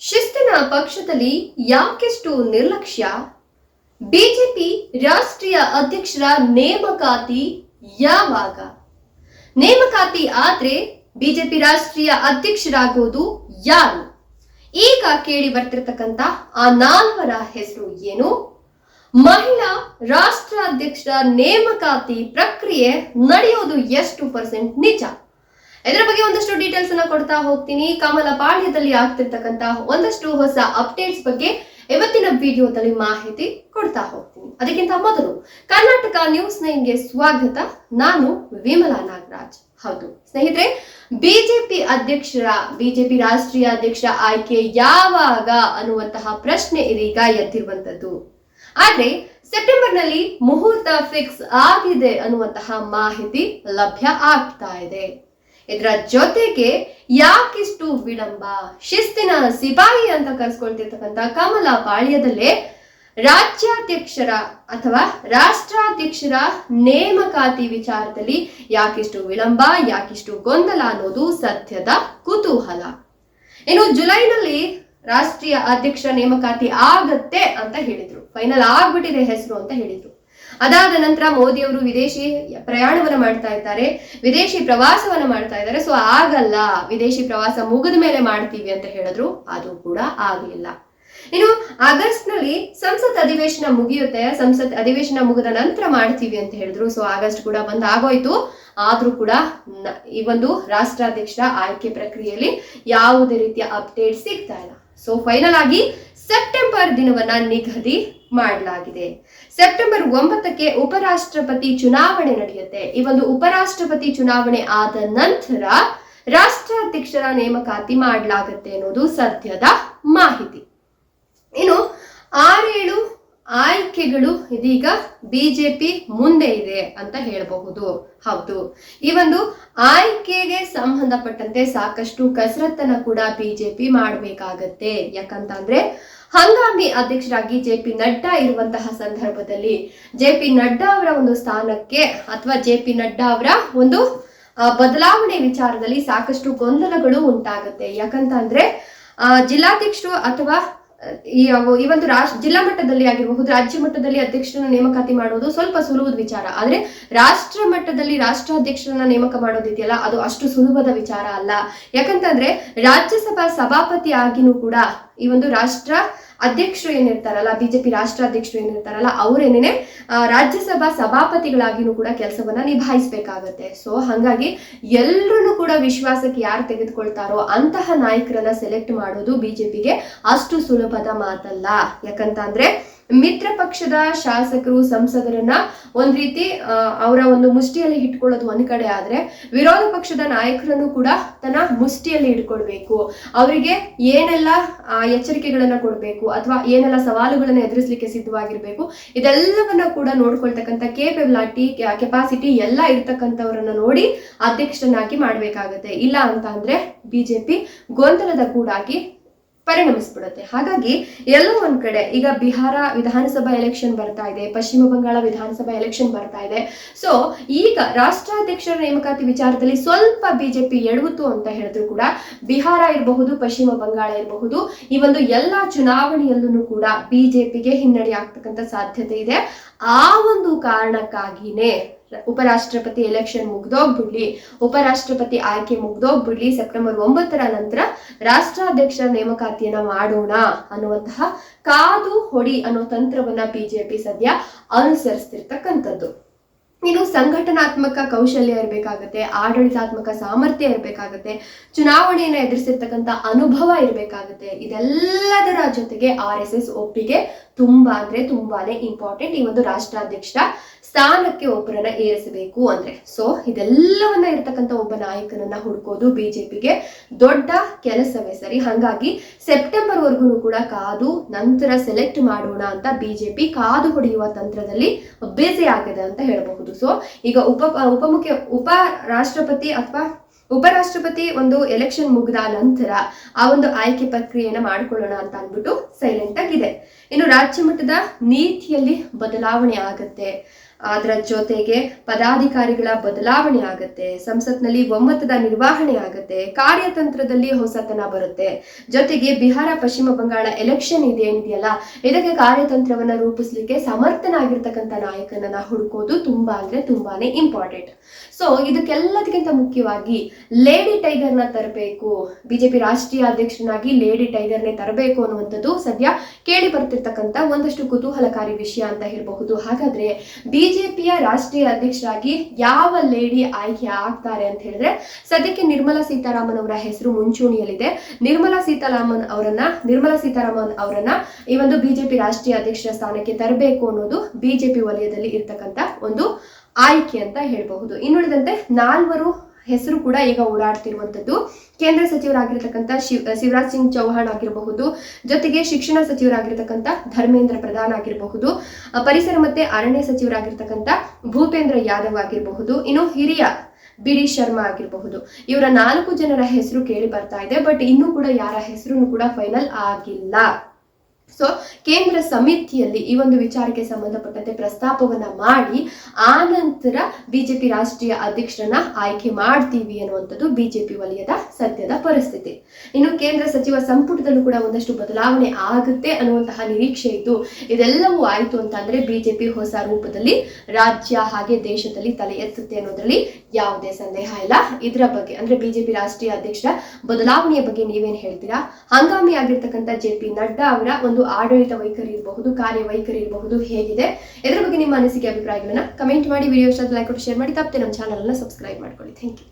ಶಿಸ್ತಿನ ಪಕ್ಷದಲ್ಲಿ ಯಾಕೆಷ್ಟು ನಿರ್ಲಕ್ಷ್ಯ? ಬಿಜೆಪಿ ರಾಷ್ಟ್ರೀಯ ಅಧ್ಯಕ್ಷರ ನೇಮಕಾತಿ ಯಾವಾಗ? ನೇಮಕಾತಿ ಆದ್ರೆ ಬಿಜೆಪಿ ರಾಷ್ಟ್ರೀಯ ಅಧ್ಯಕ್ಷರಾಗೋದು ಯಾರು? ಈಗ ಕೇಳಿ ಬರ್ತಿರ್ತಕ್ಕಂತ ಆ ನಾಲ್ವರ ಹೆಸರು ಏನು? ಮಹಿಳಾ ರಾಷ್ಟ್ರಾಧ್ಯಕ್ಷರ ನೇಮಕಾತಿ ಪ್ರಕ್ರಿಯೆ ನಡೆಯೋದು ಎಷ್ಟು ಪರ್ಸೆಂಟ್ ನಿಜ? ಇದರ ಬಗ್ಗೆ ಒಂದಷ್ಟು ಡೀಟೇಲ್ಸ್ ಅನ್ನ ಕೊಡ್ತಾ ಹೋಗ್ತೀನಿ. ಕಮಲಪಾಳ್ಯದಲ್ಲಿ ಆಗ್ತಿರ್ತಕ್ಕಂತ ಒಂದಷ್ಟು ಹೊಸ ಅಪ್ಡೇಟ್ಸ್ ಬಗ್ಗೆ ಇವತ್ತಿನ ವಿಡಿಯೋದಲ್ಲಿ ಮಾಹಿತಿ ಕೊಡ್ತಾ ಹೋಗ್ತೀನಿ. ಅದಕ್ಕಿಂತ ಮೊದಲು ಕರ್ನಾಟಕ ನ್ಯೂಸ್ 9ಗೆ ಸ್ವಾಗತ. ನಾನು ವಿಮಲಾ ನಾಗರಾಜ್. ಹೌದು ಸ್ನೇಹಿತರೆ, ಬಿಜೆಪಿ ರಾಷ್ಟ್ರೀಯ ಅಧ್ಯಕ್ಷರ ಆಯ್ಕೆ ಯಾವಾಗ ಅನ್ನುವಂತಹ ಪ್ರಶ್ನೆ ಇದೀಗ ಎದ್ದಿರುವಂತದ್ದು. ಆದ್ರೆ ಸೆಪ್ಟೆಂಬರ್ ನಲ್ಲಿ ಮುಹೂರ್ತ ಫಿಕ್ಸ್ ಆಗಿದೆ ಅನ್ನುವಂತಹ ಮಾಹಿತಿ ಲಭ್ಯ ಆಗ್ತಾ ಇದೆ. ಇದರ ಜೊತೆಗೆ ಯಾಕಿಷ್ಟು ವಿಳಂಬ? ಶಿಸ್ತಿನ ಸಿಪಾಯಿ ಅಂತ ಕರೆಸ್ಕೊಳ್ತಿರ್ತಕ್ಕಂಥ ಕಮಲಪಾಳ್ಯದಲ್ಲೇ ರಾಜ್ಯಾಧ್ಯಕ್ಷರ ಅಥವಾ ರಾಷ್ಟ್ರಾಧ್ಯಕ್ಷರ ನೇಮಕಾತಿ ವಿಚಾರದಲ್ಲಿ ಯಾಕಿಷ್ಟು ವಿಳಂಬ, ಯಾಕಿಷ್ಟು ಗೊಂದಲ ಅನ್ನೋದು ಸದ್ಯದ ಕುತೂಹಲ. ಇನ್ನು ಜುಲೈನಲ್ಲಿ ರಾಷ್ಟ್ರೀಯ ಅಧ್ಯಕ್ಷರ ನೇಮಕಾತಿ ಆಗತ್ತೆ ಅಂತ ಹೇಳಿದ್ರು, ಫೈನಲ್ ಆಗ್ಬಿಟ್ಟಿದೆ ಹೆಸರು ಅಂತ ಹೇಳಿದ್ರು. ಅದಾದ ನಂತರ ಮೋದಿ ಅವರು ವಿದೇಶಿ ಪ್ರಯಾಣವನ್ನ ಮಾಡ್ತಾ ಇದ್ದಾರೆ, ವಿದೇಶಿ ಪ್ರವಾಸವನ್ನ ಮಾಡ್ತಾ ಇದ್ದಾರೆ. ಸೊ ಆಗಲ್ಲ, ವಿದೇಶಿ ಪ್ರವಾಸ ಮುಗಿದ ಮೇಲೆ ಮಾಡ್ತೀವಿ ಅಂತ ಹೇಳಿದ್ರು, ಅದು ಕೂಡ ಆಗಲಿಲ್ಲ. ಇನ್ನು ಆಗಸ್ಟ್ ನಲ್ಲಿ ಸಂಸತ್ ಅಧಿವೇಶನ ಮುಗಿಯುತ್ತೆ, ಸಂಸತ್ ಅಧಿವೇಶನ ಮುಗಿದ ನಂತರ ಮಾಡ್ತೀವಿ ಅಂತ ಹೇಳಿದ್ರು. ಸೊ ಆಗಸ್ಟ್ ಕೂಡ ಬಂದ್ ಆಗೋಯ್ತು. ಆದ್ರೂ ಕೂಡ ಈ ಒಂದು ರಾಷ್ಟ್ರಾಧ್ಯಕ್ಷರ ಆಯ್ಕೆ ಪ್ರಕ್ರಿಯೆಯಲ್ಲಿ ಯಾವುದೇ ರೀತಿಯ ಅಪ್ಡೇಟ್ ಸಿಗ್ತಾ ಇಲ್ಲ. ಸೊ ಫೈನಲ್ ಆಗಿ ಸೆಪ್ಟೆಂಬರ್ ದಿನವನ್ನ ನಿಗದಿ ಮಾಡಲಾಗಿದೆ. ಸೆಪ್ಟೆಂಬರ್ 9ಕ್ಕೆ ಉಪರಾಷ್ಟ್ರಪತಿ ಚುನಾವಣೆ ನಡೆಯುತ್ತೆ. ಈ ಒಂದು ಉಪರಾಷ್ಟ್ರಪತಿ ಚುನಾವಣೆ ಆದ ನಂತರ ರಾಷ್ಟ್ರಾಧ್ಯಕ್ಷರ ನೇಮಕಾತಿ ಮಾಡಲಾಗುತ್ತೆ ಅನ್ನೋದು ಸದ್ಯದ ಮಾಹಿತಿ. ಇನ್ನು 6-7 ಆಯ್ಕೆಗಳು ಇದೀಗ ಬಿಜೆಪಿ ಮುಂದೆ ಇದೆ ಅಂತ ಹೇಳಬಹುದು. ಹೌದು, ಈ ಒಂದು ಆಯ್ಕೆಗೆ ಸಂಬಂಧಪಟ್ಟಂತೆ ಸಾಕಷ್ಟು ಕಸರತ್ತನ್ನ ಕೂಡ ಬಿಜೆಪಿ ಮಾಡಬೇಕಾಗತ್ತೆ. ಯಾಕಂತಂದ್ರೆ ಹಂಗಾಮಿ ಅಧ್ಯಕ್ಷರಾಗಿ ಜೆ.ಪಿ. ನಡ್ಡಾ ಇರುವಂತಹ ಸಂದರ್ಭದಲ್ಲಿ ಜೆ.ಪಿ. ನಡ್ಡಾ ಅವರ ಒಂದು ಸ್ಥಾನಕ್ಕೆ ಅಥವಾ ಜೆ.ಪಿ. ನಡ್ಡಾ ಅವರ ಒಂದು ಬದಲಾವಣೆ ವಿಚಾರದಲ್ಲಿ ಸಾಕಷ್ಟು ಗೊಂದಲಗಳು ಉಂಟಾಗುತ್ತೆ. ಯಾಕಂತಂದ್ರೆ ಜಿಲ್ಲಾಧ್ಯಕ್ಷರು ಅಥವಾ ಈ ಒಂದು ಜಿಲ್ಲಾ ಮಟ್ಟದಲ್ಲಿ ಆಗಿರಬಹುದು, ರಾಜ್ಯ ಮಟ್ಟದಲ್ಲಿ ಅಧ್ಯಕ್ಷರನ್ನ ನೇಮಕಾತಿ ಮಾಡೋದು ಸ್ವಲ್ಪ ಸುಲಭದ ವಿಚಾರ. ಆದ್ರೆ ರಾಷ್ಟ್ರ ಮಟ್ಟದಲ್ಲಿ ರಾಷ್ಟ್ರಾಧ್ಯಕ್ಷರನ್ನ ನೇಮಕ ಮಾಡೋದಿದೆಯಲ್ಲ, ಅದು ಅಷ್ಟು ಸುಲಭದ ವಿಚಾರ ಅಲ್ಲ. ಯಾಕಂತಂದ್ರೆ ರಾಜ್ಯಸಭಾ ಸಭಾಪತಿ ಆಗಿನೂ ಕೂಡ ಈ ಒಂದು ರಾಷ್ಟ್ರ ಅಧ್ಯಕ್ಷರು ಏನಿರ್ತಾರಲ್ಲ, ಬಿಜೆಪಿ ರಾಷ್ಟ್ರಾಧ್ಯಕ್ಷರು ಏನಿರ್ತಾರಲ್ಲ, ಅವರೇನೇನೆ ರಾಜ್ಯಸಭಾ ಸಭಾಪತಿಗಳಾಗಿನೂ ಕೂಡ ಕೆಲಸವನ್ನ ನಿಭಾಯಿಸಬೇಕಾಗತ್ತೆ. ಸೊ ಹಾಗಾಗಿ ಎಲ್ಲರನ್ನು ಕೂಡ ವಿಶ್ವಾಸಕ್ಕೆ ಯಾರು ತೆಗೆದುಕೊಳ್ತಾರೋ ಅಂತಹ ನಾಯಕರನ್ನ ಸೆಲೆಕ್ಟ್ ಮಾಡೋದು ಬಿಜೆಪಿಗೆ ಅಷ್ಟು ಸುಲಭದ ಮಾತಲ್ಲ. ಯಾಕಂತಂದ್ರೆ ಮಿತ್ರ ಪಕ್ಷದ ಶಾಸಕರು, ಸಂಸದರನ್ನ ಒಂದ್ ರೀತಿ ಅವರ ಒಂದು ಮುಷ್ಟಿಯಲ್ಲಿ ಇಟ್ಕೊಳ್ಳೋದು ಒಂದ್ ಕಡೆ ಆದ್ರೆ, ವಿರೋಧ ಪಕ್ಷದ ನಾಯಕರನ್ನು ಕೂಡ ತನ್ನ ಮುಷ್ಟಿಯಲ್ಲಿ ಇಟ್ಕೊಳ್ಬೇಕು. ಅವರಿಗೆ ಏನೆಲ್ಲ ಎಚ್ಚರಿಕೆಗಳನ್ನ ಕೊಡ್ಬೇಕು ಅಥವಾ ಏನೆಲ್ಲ ಸವಾಲುಗಳನ್ನ ಎದುರಿಸಲಿಕ್ಕೆ ಸಿದ್ಧವಾಗಿರ್ಬೇಕು, ಇದೆಲ್ಲವನ್ನ ಕೂಡ ನೋಡ್ಕೊಳ್ತಕ್ಕಂಥ ಕೆಪಾಸಿಟಿ ಎಲ್ಲ ಇರ್ತಕ್ಕಂಥವ್ರನ್ನ ನೋಡಿ ಅಧ್ಯಕ್ಷರನ್ನಾಗಿ ಮಾಡ್ಬೇಕಾಗತ್ತೆ. ಇಲ್ಲ ಅಂತ ಅಂದ್ರೆ ಬಿಜೆಪಿ ಗೊಂದಲದ ಕೂಡಾಗಿ ಪರಿಣಮಿಸ್ಬಿಡುತ್ತೆ. ಹಾಗಾಗಿ ಎಲ್ಲೋ ಒಂದ್ ಕಡೆ ಈಗ ಬಿಹಾರ ವಿಧಾನಸಭಾ ಎಲೆಕ್ಷನ್ ಬರ್ತಾ ಇದೆ, ಪಶ್ಚಿಮ ಬಂಗಾಳ ವಿಧಾನಸಭಾ ಎಲೆಕ್ಷನ್ ಬರ್ತಾ ಇದೆ. ಸೊ ಈಗ ರಾಷ್ಟ್ರಾಧ್ಯಕ್ಷರ ನೇಮಕಾತಿ ವಿಚಾರದಲ್ಲಿ ಸ್ವಲ್ಪ ಬಿಜೆಪಿ ಎಡವಿತು ಅಂತ ಹೇಳಿದ್ರು ಕೂಡ ಬಿಹಾರ ಇರಬಹುದು, ಪಶ್ಚಿಮ ಬಂಗಾಳ ಇರಬಹುದು, ಈ ಒಂದು ಎಲ್ಲಾ ಚುನಾವಣೆಯಲ್ಲೂ ಕೂಡ ಬಿಜೆಪಿಗೆ ಹಿನ್ನಡೆ ಆಗ್ತಕ್ಕಂಥ ಸಾಧ್ಯತೆ ಇದೆ. ಆ ಒಂದು ಕಾರಣಕ್ಕಾಗಿನೇ ಉಪರಾಷ್ಟ್ರಪತಿ ಎಲೆಕ್ಷನ್ ಮುಗ್ದೋಗ್ಬಿಡ್ಲಿ, ಉಪರಾಷ್ಟ್ರಪತಿ ಆಯ್ಕೆ ಮುಗ್ದೋಗ್ಬಿಡ್ಲಿ, ಸೆಪ್ಟೆಂಬರ್ 9ರ ನಂತರ ರಾಷ್ಟ್ರಾಧ್ಯಕ್ಷರ ನೇಮಕಾತಿಯನ್ನ ಮಾಡೋಣ ಅನ್ನುವಂತಹ ಕಾದು ಹೊಡಿ ಅನ್ನೋ ತಂತ್ರವನ್ನ ಬಿಜೆಪಿ ಸದ್ಯ ಅನುಸರಿಸ್ತಿರ್ತಕ್ಕಂಥದ್ದು. ಇನ್ನು ಸಂಘಟನಾತ್ಮಕ ಕೌಶಲ್ಯ ಇರಬೇಕಾಗತ್ತೆ, ಆಡಳಿತಾತ್ಮಕ ಸಾಮರ್ಥ್ಯ ಇರಬೇಕಾಗತ್ತೆ, ಚುನಾವಣೆಯನ್ನ ಎದುರಿಸಿರ್ತಕ್ಕಂಥ ಅನುಭವ ಇರಬೇಕಾಗತ್ತೆ. ಇದೆಲ್ಲದರ ಜೊತೆಗೆ RSS ಒಪ್ಪಿಗೆ ತುಂಬಾನೇ ಇಂಪಾರ್ಟೆಂಟ್ ಈ ಒಂದು ರಾಷ್ಟ್ರಾಧ್ಯಕ್ಷರ ಸ್ಥಾನಕ್ಕೆ ಒಬ್ಬರನ್ನ ಏರಿಸಬೇಕು ಅಂದ್ರೆ. ಸೊ ಇದೆಲ್ಲವನ್ನ ಇರ್ತಕ್ಕಂಥ ಒಬ್ಬ ನಾಯಕನನ್ನ ಹುಡುಕೋದು ಬಿಜೆಪಿಗೆ ದೊಡ್ಡ ಕೆಲಸವೇ ಸರಿ. ಹಾಗಾಗಿ ಸೆಪ್ಟೆಂಬರ್ ವರ್ಗು ಕೂಡ ಕಾದು ನಂತರ ಸೆಲೆಕ್ಟ್ ಮಾಡೋಣ ಅಂತ ಬಿಜೆಪಿ ಕಾದು ಹೊಡೆಯುವ ತಂತ್ರದಲ್ಲಿ ಬ್ಯುಸಿ ಆಗಿದೆ ಅಂತ ಹೇಳಬಹುದು. ಸೊ ಈಗ ಉಪರಾಷ್ಟ್ರಪತಿ ಒಂದು ಎಲೆಕ್ಷನ್ ಮುಗಿದ ನಂತರ ಆ ಒಂದು ಆಯ್ಕೆ ಪ್ರಕ್ರಿಯೆಯನ್ನ ಮಾಡ್ಕೊಳ್ಳೋಣ ಅಂತ ಅಂದ್ಬಿಟ್ಟು ಸೈಲೆಂಟ್ ಆಗಿದೆ. ಇನ್ನು ರಾಜ್ಯ ಮಟ್ಟದ ನೀತಿಯಲ್ಲಿ ಬದಲಾವಣೆ ಆಗತ್ತೆ, ಅದರ ಜೊತೆಗೆ ಪದಾಧಿಕಾರಿಗಳ ಬದಲಾವಣೆ ಆಗುತ್ತೆ, ಸಂಸತ್ನಲ್ಲಿ ಒಮ್ಮತದ ನಿರ್ವಹಣೆ ಆಗುತ್ತೆ, ಕಾರ್ಯತಂತ್ರದಲ್ಲಿ ಹೊಸತನ ಬರುತ್ತೆ. ಜೊತೆಗೆ ಬಿಹಾರ ಪಶ್ಚಿಮ ಬಂಗಾಳ ಎಲೆಕ್ಷನ್ ಏನಿದೆಯಲ್ಲ, ಇದಕ್ಕೆ ಕಾರ್ಯತಂತ್ರವನ್ನ ರೂಪಿಸಲಿಕ್ಕೆ ಸಮರ್ಥನಾಗಿರ್ತಕ್ಕಂಥ ನಾಯಕನನ್ನ ಹುಡುಕೋದು ತುಂಬಾನೇ ಇಂಪಾರ್ಟೆಂಟ್. ಸೊ ಇದಕ್ಕೆಲ್ಲದಕ್ಕಿಂತ ಮುಖ್ಯವಾಗಿ ಲೇಡಿ ಟೈಗರ್ನ ತರಬೇಕು, ಬಿಜೆಪಿ ರಾಷ್ಟ್ರೀಯ ಅಧ್ಯಕ್ಷನಾಗಿ ಲೇಡಿ ಟೈಗರ್ನೇ ತರಬೇಕು ಅನ್ನುವಂಥದ್ದು ಸದ್ಯ ಕೇಳಿ ಬರ್ತಿರ್ತಕ್ಕಂಥ ಒಂದಷ್ಟು ಕುತೂಹಲಕಾರಿ ವಿಷಯ ಅಂತ ಹೇಳಬಹುದು. ಹಾಗಾದ್ರೆ ಬಿಜೆಪಿಯ ರಾಷ್ಟ್ರೀಯ ಅಧ್ಯಕ್ಷರಾಗಿ ಯಾವ ಲೇಡಿ ಆಯ್ಕೆ ಆಗ್ತಾರೆ ಅಂತ ಹೇಳಿದ್ರೆ ಸದ್ಯಕ್ಕೆ ನಿರ್ಮಲಾ ಸೀತಾರಾಮನ್ ಅವರ ಹೆಸರು ಮುಂಚೂಣಿಯಲ್ಲಿದೆ. ನಿರ್ಮಲಾ ಸೀತಾರಾಮನ್ ಅವರನ್ನ ಈ ಒಂದು ಬಿಜೆಪಿ ರಾಷ್ಟ್ರೀಯ ಅಧ್ಯಕ್ಷರ ಸ್ಥಾನಕ್ಕೆ ತರಬೇಕು ಅನ್ನೋದು ಬಿಜೆಪಿ ವಲಯದಲ್ಲಿ ಇರ್ತಕ್ಕಂಥ ಒಂದು ಆಯ್ಕೆ ಅಂತ ಹೇಳಬಹುದು. ಇನ್ನುಳಿದಂತೆ 4 ಹೆಸರು ಕೂಡ ಈಗ ಓಡಾಡ್ತಿರುವಂತದ್ದು. ಕೇಂದ್ರ ಸಚಿವರಾಗಿರ್ತಕ್ಕಂಥ ಶಿವರಾಜ್ ಸಿಂಗ್ ಚೌಹಾಣ್ ಆಗಿರಬಹುದು, ಜೊತೆಗೆ ಶಿಕ್ಷಣ ಸಚಿವರಾಗಿರ್ತಕ್ಕಂಥ ಧರ್ಮೇಂದ್ರ ಪ್ರಧಾನ್ ಆಗಿರಬಹುದು, ಪರಿಸರ ಮತ್ತೆ ಅರಣ್ಯ ಸಚಿವರಾಗಿರ್ತಕ್ಕಂಥ ಭೂಪೇಂದ್ರ ಯಾದವ್ ಆಗಿರಬಹುದು, ಇನ್ನು ಹಿರಿಯ ಬಿ.ಡಿ. ಶರ್ಮಾ ಆಗಿರಬಹುದು. ಇವರ 4 ಜನರ ಹೆಸರು ಕೇಳಿ ಬರ್ತಾ ಇದೆ. ಬಟ್ ಇನ್ನೂ ಕೂಡ ಯಾರ ಹೆಸರು ಕೂಡ ಫೈನಲ್ ಆಗಿಲ್ಲ. ಸೊ ಕೇಂದ್ರ ಸಮಿತಿಯಲ್ಲಿ ಈ ಒಂದು ವಿಚಾರಕ್ಕೆ ಸಂಬಂಧಪಟ್ಟಂತೆ ಪ್ರಸ್ತಾಪವನ್ನ ಮಾಡಿ ಆ ನಂತರ ಬಿಜೆಪಿ ರಾಷ್ಟ್ರೀಯ ಅಧ್ಯಕ್ಷರನ್ನ ಆಯ್ಕೆ ಮಾಡ್ತೀವಿ ಅನ್ನುವಂಥದ್ದು ಬಿಜೆಪಿ ವಲಯದ ಸದ್ಯದ ಪರಿಸ್ಥಿತಿ. ಇನ್ನು ಕೇಂದ್ರ ಸಚಿವ ಸಂಪುಟದಲ್ಲೂ ಕೂಡ ಒಂದಷ್ಟು ಬದಲಾವಣೆ ಆಗುತ್ತೆ ಅನ್ನುವಂತಹ ನಿರೀಕ್ಷೆ ಇದ್ದು, ಇದೆಲ್ಲವೂ ಆಯ್ತು ಅಂತಂದ್ರೆ ಬಿಜೆಪಿ ಹೊಸ ರೂಪದಲ್ಲಿ ರಾಜ್ಯ ಹಾಗೆ ದೇಶದಲ್ಲಿ ತಲೆ ಎತ್ತುತ್ತೆ ಅನ್ನೋದ್ರಲ್ಲಿ ಯಾವುದೇ ಸಂದೇಹ ಇಲ್ಲ. ಇದರ ಬಗ್ಗೆ ಅಂದ್ರೆ ಬಿಜೆಪಿ ರಾಷ್ಟ್ರೀಯ ಅಧ್ಯಕ್ಷರ ಬದಲಾವಣೆಯ ಬಗ್ಗೆ ನೀವೇನ್ ಹೇಳ್ತೀರಾ? ಹಂಗಾಮಿ ಆಗಿರ್ತಕ್ಕಂಥ JP ನಡ್ಡಾ ಅವರ ಒಂದು ಆಡಳಿತ ವೈಖರಿ ಇರಬಹುದು, ಕಾರ್ಯವೈಖರಿ ಇರಬಹುದು, ಹೇಗಿದೆ? ಇದರ ಬಗ್ಗೆ ನಿಮ್ಮ ಅನಿಸಿಕೆ ಅಭಿಪ್ರಾಯಗಳನ್ನ ಕಮೆಂಟ್ ಮಾಡಿ. ವಿಡಿಯೋ ಇಷ್ಟ ಲೈಕ್ ಕೊಟ್ಟು ಶೇರ್ ಮಾಡಿ. ತಪ್ಪದೆ ನಮ್ಮ ಚಾನಲ್ ಅನ್ನ ಸಬ್ಸ್ಕ್ರೈಬ್ ಮಾಡ್ಕೊಳ್ಳಿ. Thank you.